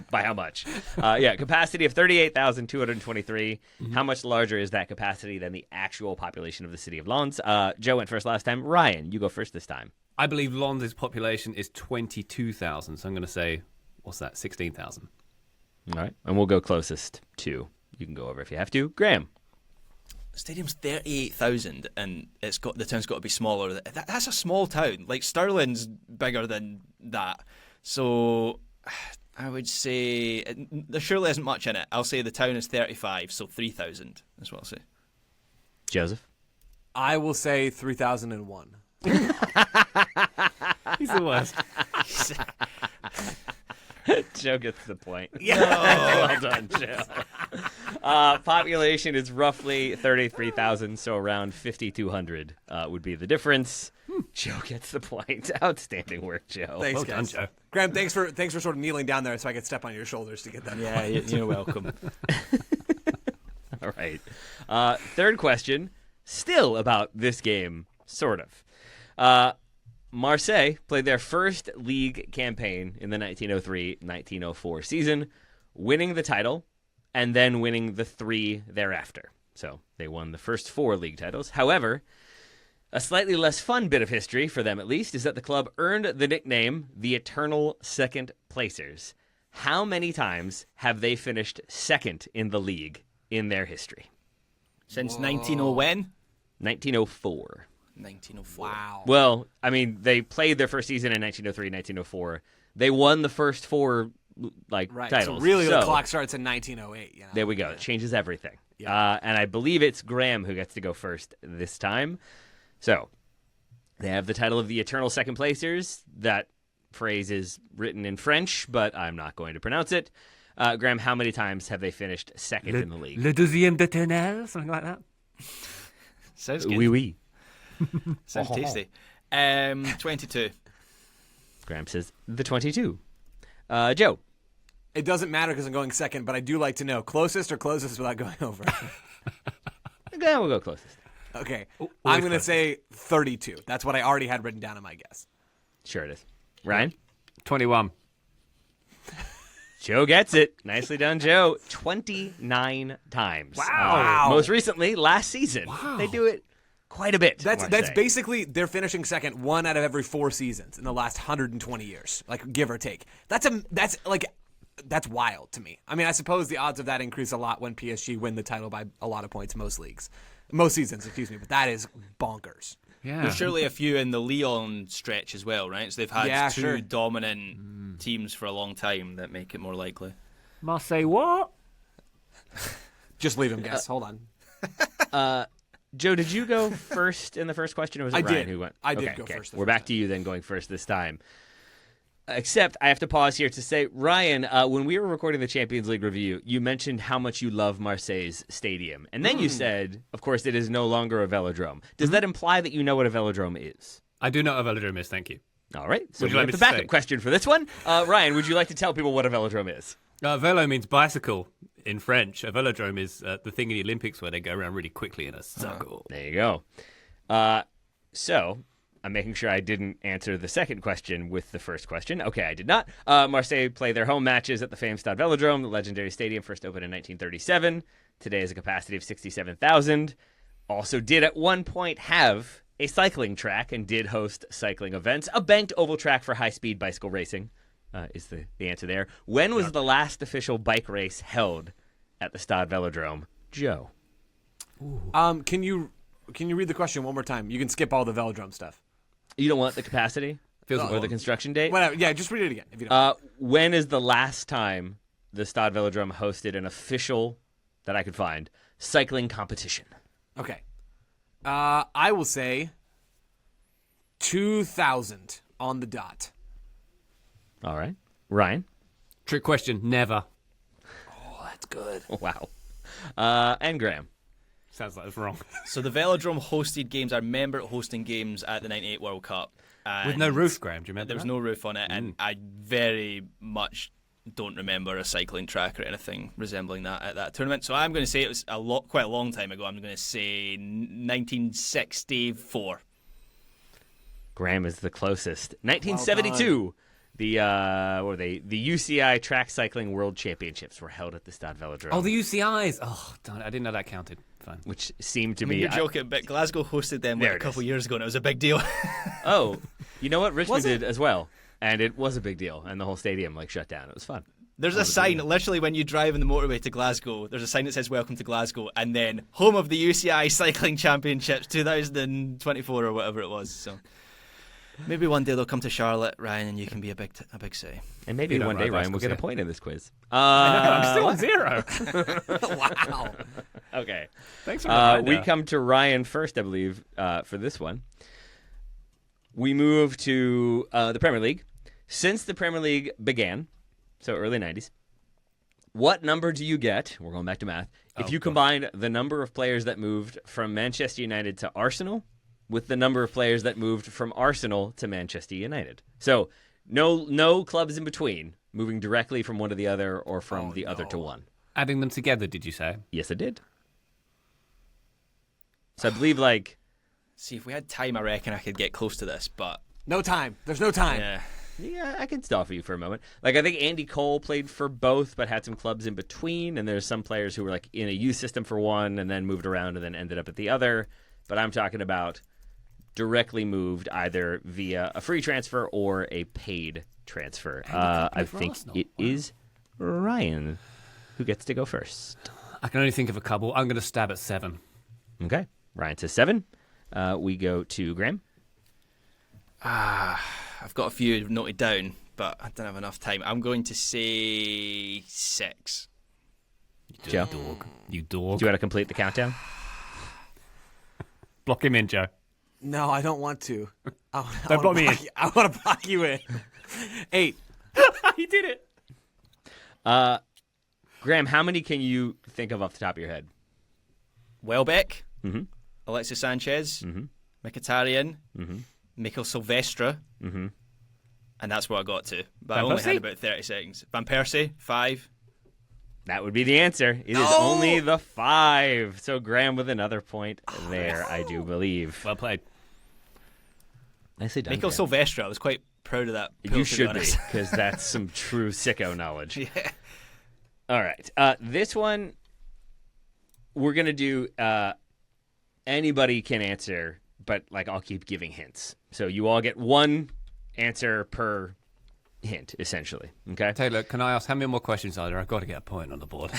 by how much. Capacity of 38,223. How much larger is that capacity than the actual population of the city of Lens? Joe went first last time. Ryan, you go first this time. I believe Lens' population is 22,000, so I'm going to say, what's that, 16,000. All right. And we'll go closest to. You can go over if you have to. Graham. Stadium's 38,000, and the town's got to be smaller. That's a small town. Like, Stirling's bigger than that. So I would say there surely isn't much in it. I'll say the town is 35, so 3,000 is what I'll say. Joseph. I will say 3,001. He's the worst. Joe gets the point. Yeah. Well done, Joe. Population is roughly 33,000, so around 5,200 would be the difference. Joe gets the point. Outstanding work, Joe. Thanks, Well guys. done, Joe. Graham, thanks for sort of kneeling down there so I could step on your shoulders to get that. Yeah, you're welcome. All right. Third question, still about this game, sort of. Marseille played their first league campaign in the 1903-1904 season, winning the title and then winning the 3 thereafter. So they won the first 4 league titles. However, a slightly less fun bit of history, for them at least, is that the club earned the nickname the Eternal Second Placers. How many times have they finished second in the league in their history? Since 1900 when? 1904. 1904. Wow. Well, I mean, they played their first season in 1903, 1904. They won the first 4 Right. titles. So really, the clock starts in 1908. You know? There we go. It changes everything. Yeah. And I believe it's Graham who gets to go first this time. So they have the title of the Eternal Second Placers. That phrase is written in French, but I'm not going to pronounce it. Graham, how many times have they finished second in the league? Le deuxième d'éternel, something like that. Sounds good. Oui, oui. Sounds tasty. 22. Graham says the 22. Joe. It doesn't matter because I'm going second, but I do like to know closest or closest without going over. Graham will go closest. Okay. Always I'm going to closest. say 32. That's what I already had written down in my guess. Sure it is. Ryan? 21. Joe gets it. Nicely done, Joe. 29 times. Wow. Most recently, last season. They do it quite a bit. That's Marseille. basically they're finishing second 1 out of every 4 seasons in the last 120 years, like give or take. That's wild to me. I mean, I suppose the odds of that increase a lot when PSG win the title by a lot of points most seasons, but that is bonkers. Yeah. There's surely a few in the Lyon stretch as well, right? So they've had 2 sure. dominant teams for a long time that make it more likely. Marseille what? Just leave him guess. Hold on. Joe, did you go first in the first question, or was it I Ryan did. who went? I did go first the We're first back to you then going first this time. Except I have to pause here to say, Ryan, when we were recording the Champions League review, you mentioned how much you love Marseille's stadium. And then you said, of course, it is no longer a velodrome. Does that imply that you know what a velodrome is? I do know what a velodrome is, thank you. All right. So Would we you have like me the to backup say? question for this one. Ryan, would you like to tell people what a velodrome is? Velo means bicycle in French. A velodrome is the thing in the Olympics where they go around really quickly in a circle. There you go. So I'm making sure I didn't answer the second question with the first question. Okay, I did not. Marseille play their home matches at the famed Stade Velodrome, the legendary stadium, first opened in 1937. Today has a capacity of 67,000. Also did at one point have a cycling track and did host cycling events. A banked oval track for high-speed bicycle racing is the answer there. When was the last official bike race held at the Stade Velodrome? Joe. Can you read the question one more time? You can skip all the velodrome stuff. You don't want the capacity? Or the construction date? Whatever. Yeah, just read it again if you don't. When is the last time the Stade Velodrome hosted an official, that I could find, cycling competition? Okay. I will say 2000 on the dot. All right. Ryan? Trick question, never. Oh, that's good. Wow. And Graham? Sounds like it's wrong. So the Velodrome hosted games. I remember it hosting games at the 98 World Cup. With no roof, Graham, do you remember There was that? no roof on it, and I very much don't remember a cycling track or anything resembling that at that tournament. So I'm going to say it was quite a long time ago. I'm going to say 1964. Graham is the closest. 1972. The what were they? The UCI Track Cycling World Championships were held at the Stade Velodrome. Oh, the UCIs. Oh, darn it. I didn't know that counted. Fine. Which seemed to I mean, me. you're joking, but Glasgow hosted them There a it couple is. years ago, and it was a big deal. Oh, you know what? Richmond Was it? did as well, and it was a big deal, and the whole stadium shut down. It was fun. There's a sign, literally, when you drive on the motorway to Glasgow, there's a sign that says "Welcome to Glasgow," and then home of the UCI Cycling Championships 2024 or whatever it was. So maybe one day they'll come to Charlotte, Ryan, and you can be a big city. And maybe You don't one day ride Ryan will get a bicycles point in this quiz. I'm still on 0. Wow. Okay. Thanks for the We come to Ryan first, I believe, for this one. We move to the Premier League. Since the Premier League began, so early 90s, what number do you get, we're going back to math, if you combine the number of players that moved from Manchester United to Arsenal with the number of players that moved from Arsenal to Manchester United? So no clubs in between, moving directly from one to the other or from the other to one. Adding them together, did you say? Yes, I did. So I believe, like... See, if we had time, I reckon I could get close to this, but No time. There's no time. yeah. Yeah, I can stall for you for a moment. Like, I think Andy Cole played for both, but had some clubs in between, and there's some players who were, like, in a youth system for one and then moved around and then ended up at the other. But I'm talking about directly moved either via a free transfer or a paid transfer. I for think Arsenal. it is Ryan who gets to go first. I can only think of a couple. I'm going to stab at 7. Okay. Ryan says 7. We go to Graham. I've got a few noted down, but I don't have enough time. I'm going to say 6. Joe. You dog. Do you want to complete the countdown? Block him in, Joe. No, I don't want to. Don't block me in. I want to block you in. 8. He did it. Graham, how many can you think of off the top of your head? Welbeck, Mm-hmm. Alexis Sanchez, Mhm. Mkhitaryan, Mhm. Mikel Silvestre, Mhm. and that's what I got to. But I Van only Persie? had about 30 seconds. Van Persie, 5. That would be the answer. It is only the 5. So Graham with another point there, I do believe. Well played. Nicely done. Mikel Graham. Silvestre, I was quite proud of that. pull, You to should be, honest. because that's some true sicko knowledge. Yeah. All right. This one, we're going to do anybody can answer, but like I'll keep giving hints. So you all get one answer per hint, essentially. Okay? Taylor, can I ask how many more questions are there? I've got to get a point on the board.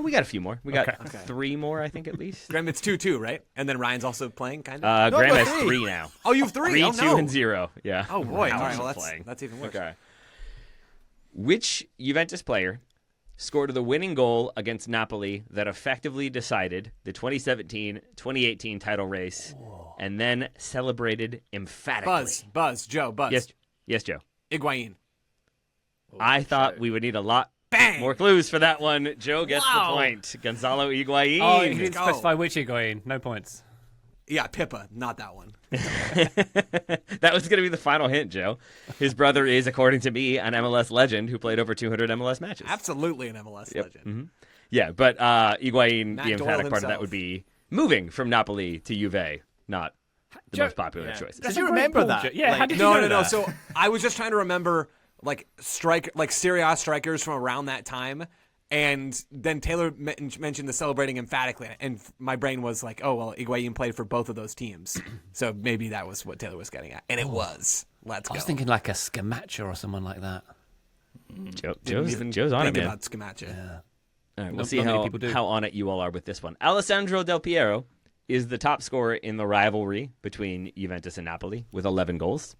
We got a few more. We got Okay. 3 more, I think, at least. Graham, it's 2-2, right? And then Ryan's also playing, kind of? Graham but has hey. 3 now. Oh, you have 3? 3, oh, 2, no. and 0. Yeah. Oh, boy. All right, Ryan's well, playing. that's even worse. Okay. Which Juventus player scored the winning goal against Napoli that effectively decided the 2017-2018 title race and then celebrated emphatically? Buzz, Joe, Buzz. Yes, Joe. Higuain. I thought we would need a lot Bang! more clues for that one. Joe gets Wow. the point. Gonzalo Higuain. Oh, you didn't go. specify which Higuain. No points. Yeah, Pippa, not that one. That was going to be the final hint, Joe. His brother is, according to me, an MLS legend who played over 200 MLS matches. Absolutely an MLS legend. Mm-hmm. Yeah, but Higuain, Matt the Doyle emphatic part of that himself. would be moving from Napoli to Juve, not the Joe- most popular yeah. choices. Did you remember that? Yeah, how Like- did you No, know no, no. that? So I was just trying to remember like Serie A strikers from around that time, and then Taylor mentioned the celebrating emphatically, and my brain was like, oh well, Higuain played for both of those teams, so maybe that was what Taylor was getting at, and it was. Let's I go. was thinking like a Scamaccia or someone like that. Joe's on think it, man. about Scamaccia. All right, we'll Not see many how, people do. how on it you all are with this one. Alessandro Del Piero is the top scorer in the rivalry between Juventus and Napoli with 11 goals.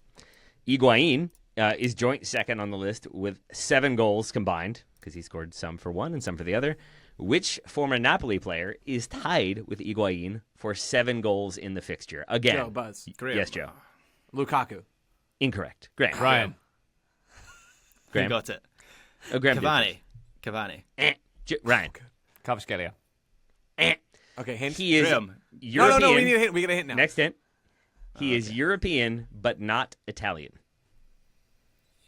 Higuain is joint second on the list with 7 goals combined, because he scored some for one and some for the other. Which former Napoli player is tied with Higuain for 7 goals in the fixture? Again, Joe, Buzz, yes, Joe. Lukaku. Incorrect. Graham. Ryan. You Graham. got it. Oh, Graham. did. Cavani. Ryan. Kvaratskhelia. Okay, hint. He is Graham. European. No, we need a hint. We get a hint now. Next hint. He is European, but not Italian.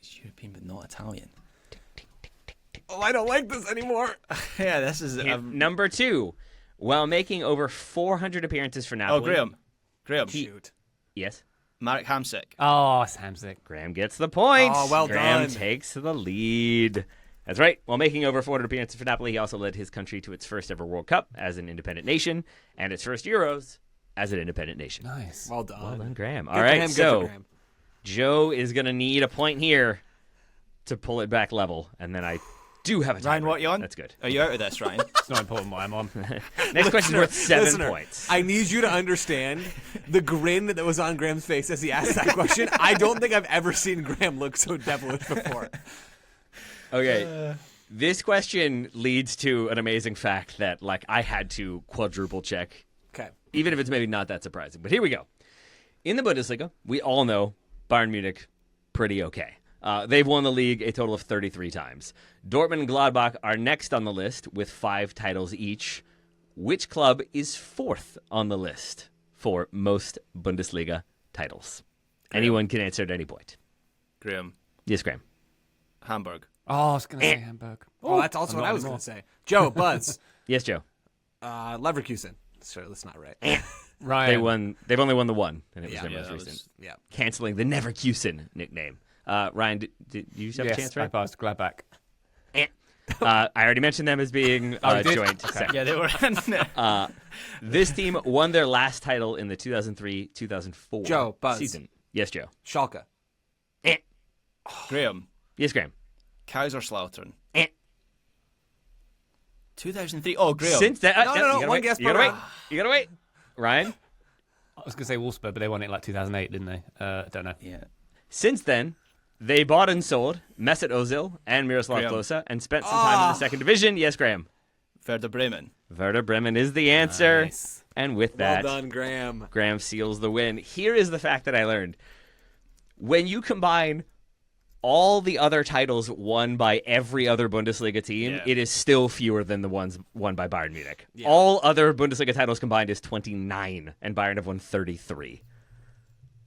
He's European but not Italian. Oh, I don't like this anymore. Yeah, this is. Hint number 2. While making over 400 appearances for Napoli. Oh, Graham. He- Shoot. Yes. Marek Hamsik. Oh, Samsic. Graham gets the point. Oh, well Graham done. takes the lead. That's right. While making over 400 appearances for Napoli, he also led his country to its first ever World Cup as an independent nation and its first Euros as an independent nation. Nice. Well done. Well done, Graham. Good All for right, him, good so for Graham. Joe is going to need a point here to pull it back level, and then I do have a tiebreaker. Ryan, what are you on? That's good. Are you out of this, Ryan? It's not important what I'm on. Next question worth 7 Listener, points. I need you to understand the grin that was on Graham's face as he asked that question. I don't think I've ever seen Graham look so devilish before. Okay. This question leads to an amazing fact that, like, I had to quadruple check, Okay. even if it's maybe not that surprising. But here we go. In the Bundesliga, we all know Bayern Munich pretty okay. They've won the league a total of 33 times. Dortmund and Gladbach are next on the list with 5 titles each. Which club is 4th on the list for most Bundesliga titles? Anyone can answer at any point. Graham. Yes, Graham. Hamburg. Oh, I was going to say Hamburg. Oh, that's also what I was going to say. Joe, Buzz, Yes, Joe. Leverkusen. Sure, that's not right. Ryan. They've only won the one, and it was Yeah, their yeah, most that recent. was- Yeah. Canceling the Neverkusen nickname. Ryan, did you have a chance, I right? passed Gladbach. I already mentioned them as being you did? joint. Okay. second. Yeah, they were in there. This team won their last title in the 2003-2004 Joe, Buzz. season. Yes, Joe. Schalke. Graham. Yes, Graham. Kaiserslautern. 2003. Oh, Graham. Since that, No, you no, gotta one wait. guess You per gotta wait. round. You gotta wait. Ryan. I was going to say Wolfsburg, but they won it like 2008, didn't they? I don't know. Yeah. Since then, they bought and sold Mesut Ozil and Miroslav Graham. Klose and spent some time in the second division. Yes, Graham. Werder Bremen. Werder Bremen is the answer. Nice. And with Well that, done, Graham. Graham seals the win. Here is the fact that I learned. When you combine all the other titles won by every other Bundesliga team, Yeah. it is still fewer than the ones won by Bayern Munich. All other Bundesliga titles combined is 29, and Bayern have won 33.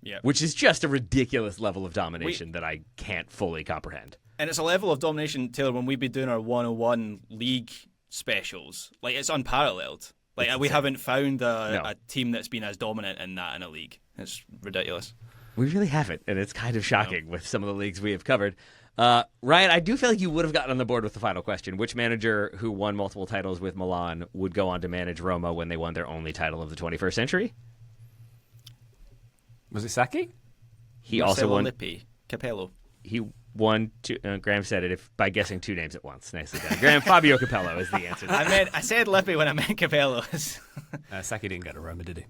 Yeah. Which is just a ridiculous level of domination that I can't fully comprehend. And it's a level of domination, Taylor, when we've been doing our 101 league specials. Like, it's unparalleled. Like, we haven't found a team that's been as dominant in that in a league. It's ridiculous. We really haven't, and it's kind of shocking with some of the leagues we have covered. Ryan, I do feel like you would have gotten on the board with the final question. Which manager who won multiple titles with Milan would go on to manage Roma when they won their only title of the 21st century? Was it Saki? He also Marcelo won. Lippi. Capello. He won two. Graham said it by guessing 2 names at once. Nicely done. Graham, Fabio Capello is the answer. I said Lippi when I meant Capello. Saki didn't go to Roma, did he?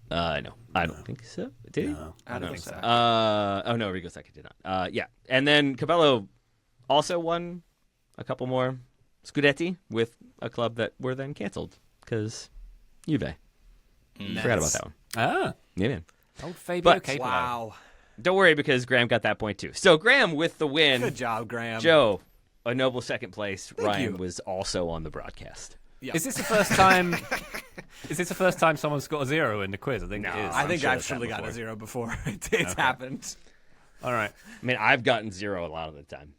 No, I don't think so. Did he? I don't think so. Oh no, Rigo Sacchi did not. Yeah, and then Capello also won a couple more Scudetti with a club that were then canceled because Juve. Forgot about that one. Ah. Yeah, man. Old Fabio But- Capello. Wow. Don't worry because Graham got that point too. So Graham with the win. Good job, Graham. Joe, a noble second place. Ryan you. was also on the broadcast. Yeah. Is this the first time? Is this the first time someone's got a 0 in the quiz? I think it is. I think sure I've it's surely happened gotten a before. 0 before. It's happened. All right. I mean, I've gotten 0 a lot of the time.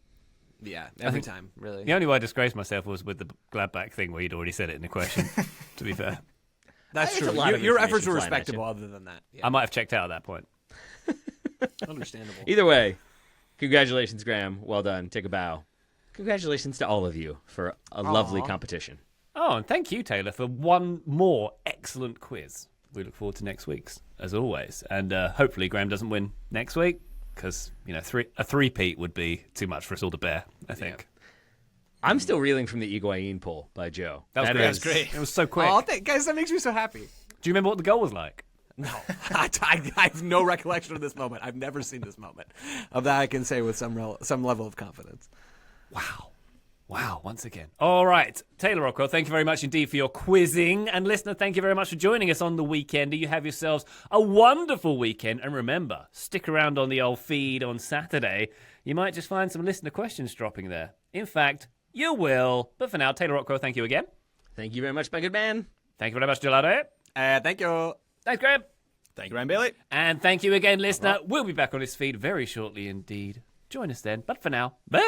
Yeah, every time, really. The only way I disgraced myself was with the Gladbach thing where you'd already said it in the question. To be fair, That's It's true. a lot of Your efforts information were flying at respectable you. other than that. Yeah. I might have checked out at that point. Understandable. Either way, congratulations, Graham. Well done. Take a bow. Congratulations to all of you for a lovely competition. Oh, and thank you, Taylor, for one more excellent quiz. We look forward to next week's, as always. And hopefully Graham doesn't win next week, because, a three-peat would be too much for us all to bear, I think. I'm still reeling from the Higuain pull by Joe. That was great. is- That was great. It was so quick. Oh, guys, that makes me so happy. Do you remember what the goal was like? No, I have no recollection of this moment. I've never seen this moment. Of that, I can say with some level of confidence. Wow, once again. All right. Taylor Rockwell, thank you very much indeed for your quizzing. And listener, thank you very much for joining us on the weekend. You have yourselves a wonderful weekend. And remember, stick around on the old feed on Saturday. You might just find some listener questions dropping there. In fact, you will. But for now, Taylor Rockwell, thank you again. Thank you very much, my good man. Thank you very much, Gelado. Thank you. Thanks, Graham. Thank you, Ryan Bailey. And thank you again, listener. We'll be back on this feed very shortly indeed. Join us then. But for now, bye.